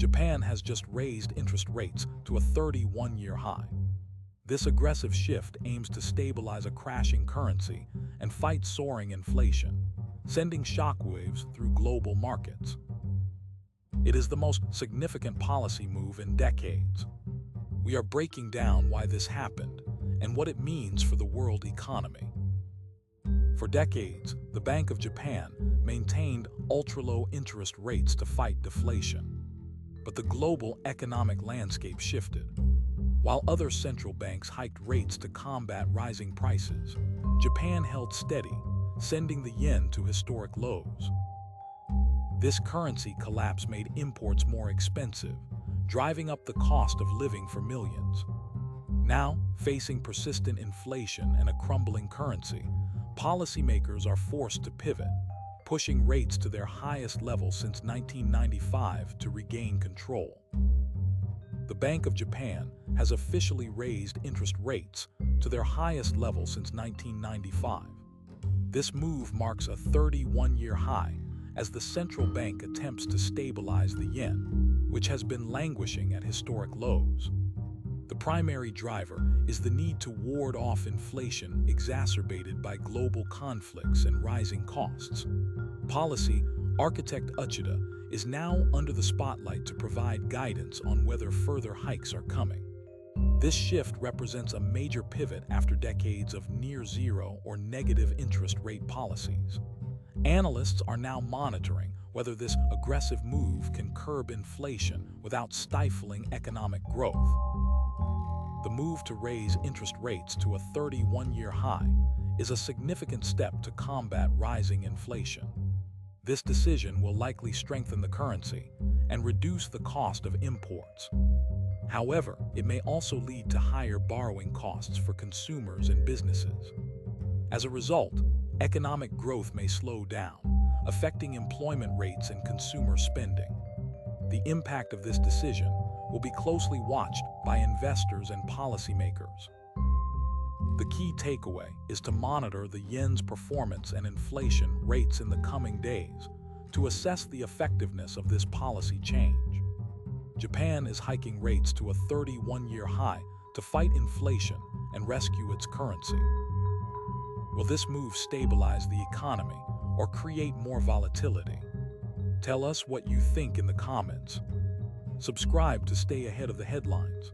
Japan has just raised interest rates to a 31-year high. This aggressive shift aims to stabilize a crashing currency and fight soaring inflation, sending shockwaves through global markets. It is the most significant policy move in decades. We are breaking down why this happened and what it means for the world economy. For decades, the Bank of Japan maintained ultra-low interest rates to fight deflation. But the global economic landscape shifted. While other central banks hiked rates to combat rising prices, Japan held steady, sending the yen to historic lows. This currency collapse made imports more expensive, driving up the cost of living for millions. Now, facing persistent inflation and a crumbling currency, policymakers are forced to pivot, pushing rates to their highest level since 1995 to regain control. The Bank of Japan has officially raised interest rates to their highest level since 1995. This move marks a 31-year high as the central bank attempts to stabilize the yen, which has been languishing at historic lows. The primary driver is the need to ward off inflation exacerbated by global conflicts and rising costs. Policy architect Uchida is now under the spotlight to provide guidance on whether further hikes are coming. This shift represents a major pivot after decades of near-zero or negative interest rate policies. Analysts are now monitoring whether this aggressive move can curb inflation without stifling economic growth. The move to raise interest rates to a 31-year high is a significant step to combat rising inflation. This decision will likely strengthen the currency and reduce the cost of imports. However, it may also lead to higher borrowing costs for consumers and businesses. As a result, economic growth may slow down, affecting employment rates and consumer spending. The impact of this decision will be closely watched by investors and policymakers. The key takeaway is to monitor the yen's performance and inflation rates in the coming days to assess the effectiveness of this policy change. Japan is hiking rates to a 31-year high to fight inflation and rescue its currency. Will this move stabilize the economy or create more volatility? Tell us what you think in the comments. Subscribe to stay ahead of the headlines.